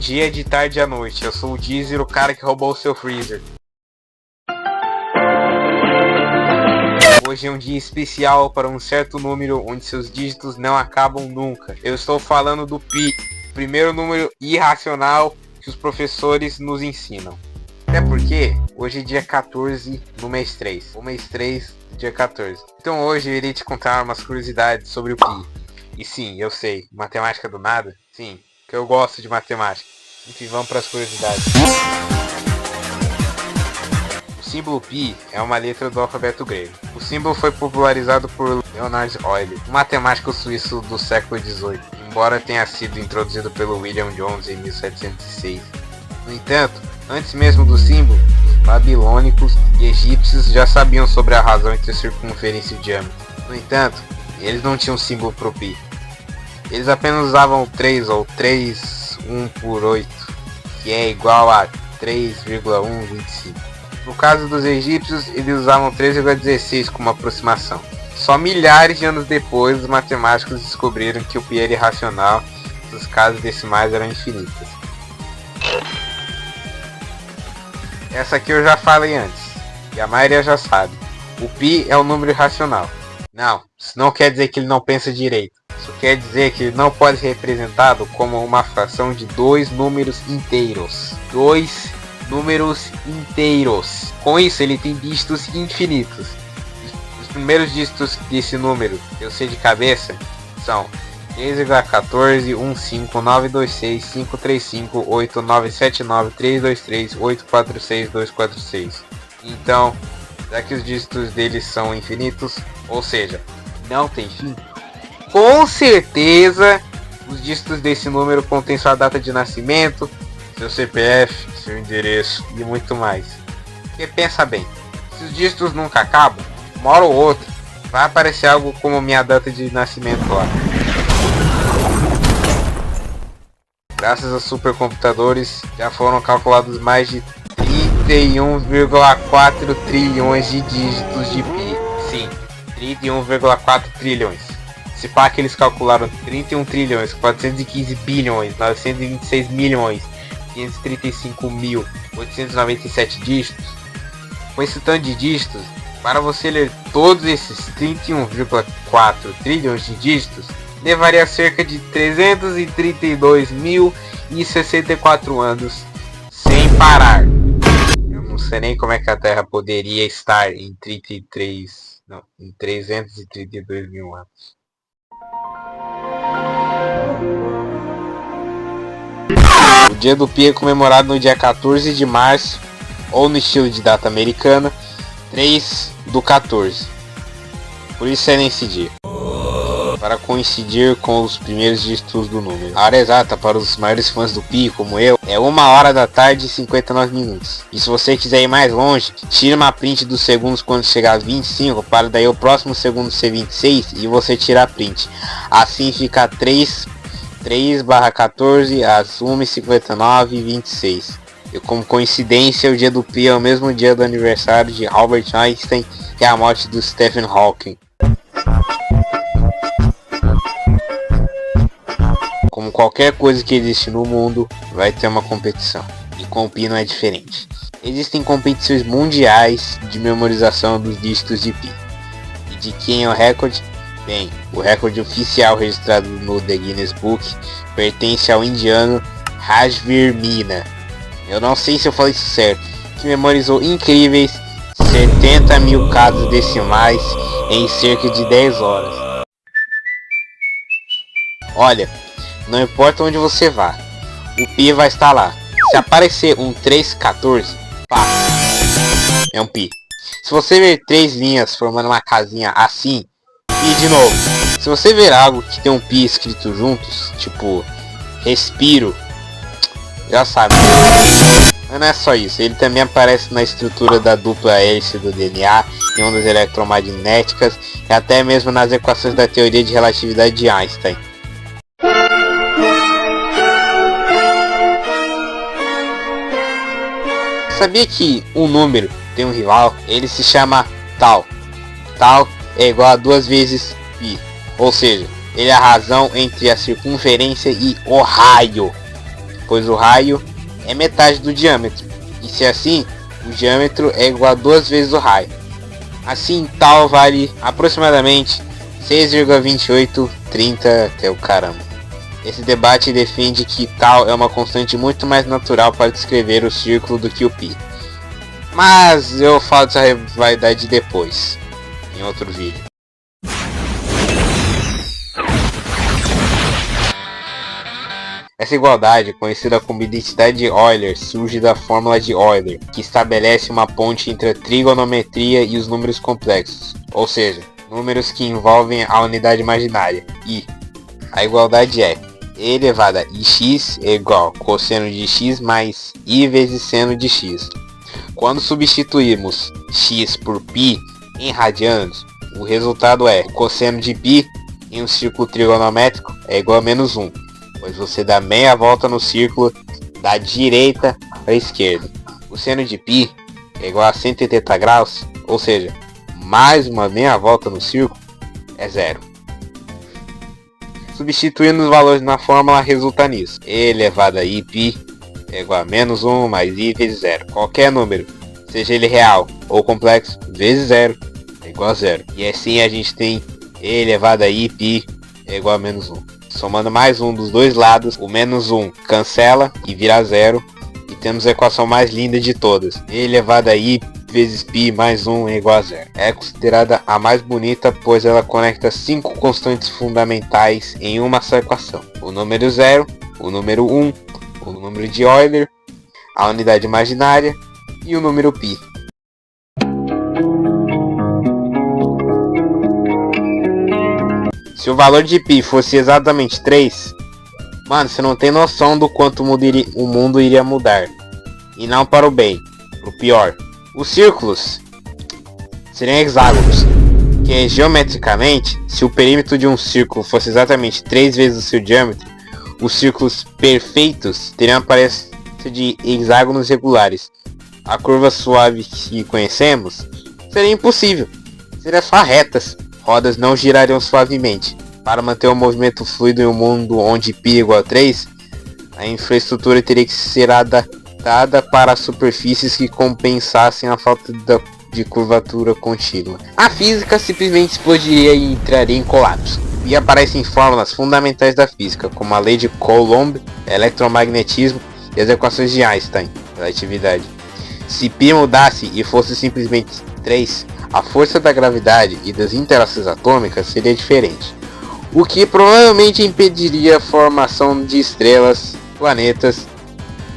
dia, de tarde e à noite. Eu sou o Deezer, o cara que roubou o seu freezer. Hoje é um dia especial para um certo número onde seus dígitos não acabam nunca. Eu estou falando do Pi, o primeiro número irracional que os professores nos ensinam. Até porque hoje é dia 14 do mês 3. O mês 3, dia 14. Então hoje eu irei te contar umas curiosidades sobre o Pi. E sim, eu sei, matemática do nada? Sim, que eu gosto de matemática. Enfim, vamos para as curiosidades. O símbolo Pi é uma letra do alfabeto grego. O símbolo foi popularizado por Leonhard Euler, um matemático suíço do século XVIII, embora tenha sido introduzido pelo William Jones em 1706. No entanto, antes mesmo do símbolo, os babilônicos e egípcios já sabiam sobre a razão entre circunferência e diâmetro. No entanto, eles não tinham símbolo para o Pi. Eles apenas usavam o 3 ou 3, 1 por 8, que é igual a 3,125. No caso dos egípcios, eles usavam 3,16 como aproximação. Só milhares de anos depois, os matemáticos descobriram que o Pi era irracional e as casas decimais eram infinitas. Essa aqui eu já falei antes, e a maioria já sabe. O Pi é um número irracional. Não, isso não quer dizer que ele não pensa direito. Isso quer dizer que ele não pode ser representado como uma fração de dois números inteiros. Dois números inteiros. Com isso, ele tem dígitos infinitos. Os primeiros dígitos desse número, que eu sei de cabeça, são 3,14,15926,535,8979,323,846,246. Então, já que os dígitos deles são infinitos, ou seja, não tem fim, com certeza os dígitos desse número contêm sua data de nascimento, seu CPF, seu endereço e muito mais. Porque pensa bem, se os dígitos nunca acabam, uma hora ou outra vai aparecer algo como minha data de nascimento lá. Graças a supercomputadores, já foram calculados mais de 31,4 trilhões de dígitos de Pi. Sim, 31,4 trilhões. Se pá que eles calcularam 31 trilhões, 415 bilhões, 926 milhões, 535 mil, 897 dígitos. Com esse tanto de dígitos, para você ler todos esses 31,4 trilhões de dígitos, levaria cerca de 332.064 anos sem parar. Eu não sei nem como é que a Terra poderia estar em 332 mil anos. O dia do Pi é comemorado no dia 14 de março, ou no estilo de data americana, 3/14. Por isso é nesse dia, para coincidir com os primeiros dígitos do número. A hora exata para os maiores fãs do Pi, como eu, é 1h e 59 minutos. E se você quiser ir mais longe, tira uma print dos segundos quando chegar a 25, para daí o próximo segundo ser 26 e você tira a print. Assim fica 3/14 às 1h59:26. E como coincidência, o dia do Pi é o mesmo dia do aniversário de Albert Einstein e a morte do Stephen Hawking. Como qualquer coisa que existe no mundo, vai ter uma competição. E com o Pi não é diferente. Existem competições mundiais de memorização dos dígitos de Pi. E de quem é o recorde? Bem, o recorde oficial registrado no The Guinness Book pertence ao indiano Rajveer Meena. Eu não sei se eu falei isso certo, que memorizou incríveis 70 mil casas decimais em cerca de 10 horas. Olha, não importa onde você vá, o Pi vai estar lá. Se aparecer um 3,14, pá, é um Pi. Se você ver 3 linhas formando uma casinha assim, e de novo, se você ver algo que tem um Pi escrito juntos, tipo respiro, já sabe. Mas não é só isso, ele também aparece na estrutura da dupla hélice do DNA, em ondas eletromagnéticas e até mesmo nas equações da teoria de relatividade de Einstein. Sabia que um número tem um rival? Ele se chama Tau. Tau é igual a 2 vezes Pi, ou seja, ele é a razão entre a circunferência e o raio. pois o raio é metade do diâmetro, e se assim, o diâmetro é igual a 2 vezes o raio. Assim, tal vale aproximadamente 6,2830 até o caramba. Esse debate defende que tal é uma constante muito mais natural para descrever o círculo do que o π. Mas eu falo dessa rivalidade depois, em outro vídeo. Essa igualdade, conhecida como identidade de Euler, surge da fórmula de Euler, que estabelece uma ponte entre a trigonometria e os números complexos, ou seja, números que envolvem a unidade imaginária, i. A igualdade é e elevado a ix é igual a cosseno de x mais i vezes seno de x. Quando substituirmos x por π em radianos, o resultado é cosseno de π em um círculo trigonométrico é igual a menos 1, pois você dá meia volta no círculo da direita para a esquerda. O seno de π é igual a 180 graus, ou seja, mais uma meia volta no círculo é zero. Substituindo os valores na fórmula resulta nisso. E elevado a π é igual a menos 1 mais i vezes zero. Qualquer número, seja ele real ou complexo, vezes zero é igual a zero. E assim a gente tem e elevado a π é igual a menos 1. Somando mais um dos dois lados, o menos 1 cancela e vira zero. E temos a equação mais linda de todas. E elevado a i vezes π mais 1 é igual a zero. É considerada a mais bonita, pois ela conecta 5 constantes fundamentais em uma só equação. O número 0, o número 1, o número de Euler, a unidade imaginária e o número π. Se o valor de π fosse exatamente 3, mano, você não tem noção do quanto o mundo iria mudar. E não para o bem, para o pior. Os círculos seriam hexágonos, que geometricamente, se o perímetro de um círculo fosse exatamente 3 vezes o seu diâmetro, os círculos perfeitos teriam aparência de hexágonos regulares. A curva suave que conhecemos seria impossível, seria só retas, rodas não girariam suavemente. Para manter o movimento fluido em um mundo onde π é igual a 3, a infraestrutura teria que ser adaptada para superfícies que compensassem a falta de curvatura contínua. A física simplesmente explodiria e entraria em colapso. E aparecem fórmulas fundamentais da física, como a lei de Coulomb, eletromagnetismo e as equações de Einstein, relatividade. Se π mudasse e fosse simplesmente 3, a força da gravidade e das interações atômicas seria diferente, o que provavelmente impediria a formação de estrelas, planetas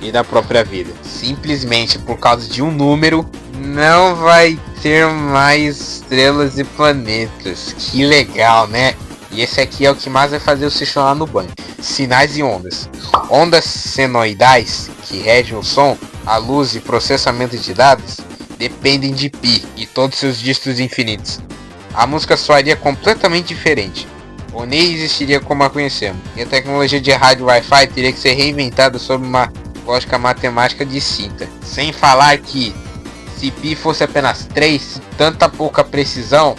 e da própria vida. Simplesmente por causa de um número, não vai ter mais estrelas e planetas. Que legal, né? E esse aqui é o que mais vai fazer você chorar no banho. Sinais e ondas. Ondas senoidais, que regem o som, a luz e processamento de dados, dependem de π e todos seus dígitos infinitos. A música soaria completamente diferente, ou nem existiria como a conhecemos. E a tecnologia de rádio Wi-Fi teria que ser reinventada sob uma lógica matemática distinta. Sem falar que, se π fosse apenas 3, tanta pouca precisão,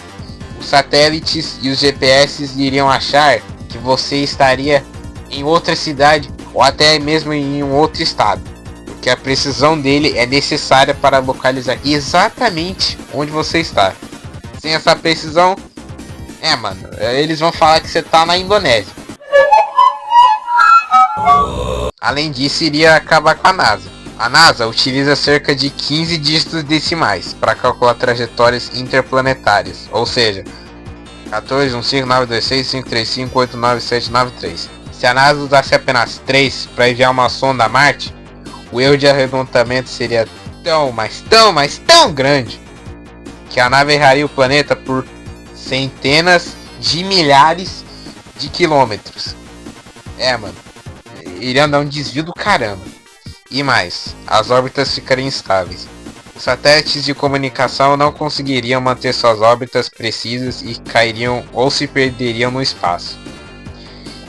os satélites e os GPS iriam achar que você estaria em outra cidade ou até mesmo em um outro estado, porque a precisão dele é necessária para localizar exatamente onde você está. Sem essa precisão, mano, eles vão falar que você tá na Indonésia. Além disso, iria acabar com a NASA. A NASA utiliza cerca de 15 dígitos decimais para calcular trajetórias interplanetárias, ou seja, 14,15926,535,89793. Se a NASA usasse apenas 3 para enviar uma sonda a Marte, o erro de arredondamento seria tão grande que a nave erraria o planeta por centenas de milhares de quilômetros. Mano, iria dar um desvio do caramba. E mais, as órbitas ficariam instáveis. Os satélites de comunicação não conseguiriam manter suas órbitas precisas e cairiam ou se perderiam no espaço.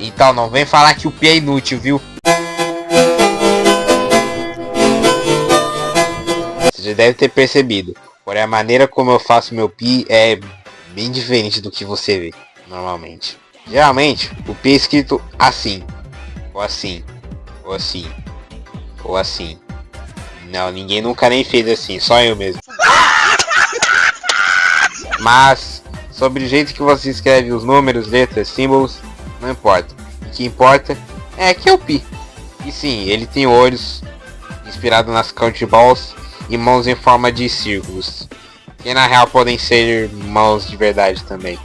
Então não vem falar que o π é inútil, viu? Você já deve ter percebido, porém a maneira como eu faço meu π é bem diferente do que você vê normalmente. Geralmente, o π é escrito assim, ou assim, ou assim. Ou assim. Não, ninguém nunca nem fez assim, só eu mesmo. Mas, sobre o jeito que você escreve os números, letras, símbolos, não importa. O que importa é que é o Pi. E sim, ele tem olhos inspirado nas country balls e mãos em forma de círculos. Que na real podem ser mãos de verdade também.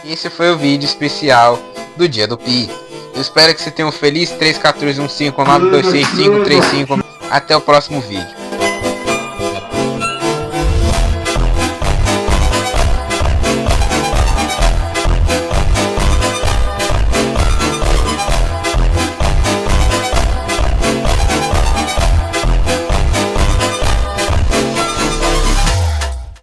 E esse foi o vídeo especial do dia do Pi. Eu espero que você tenha um feliz 31415926535. Até o próximo vídeo.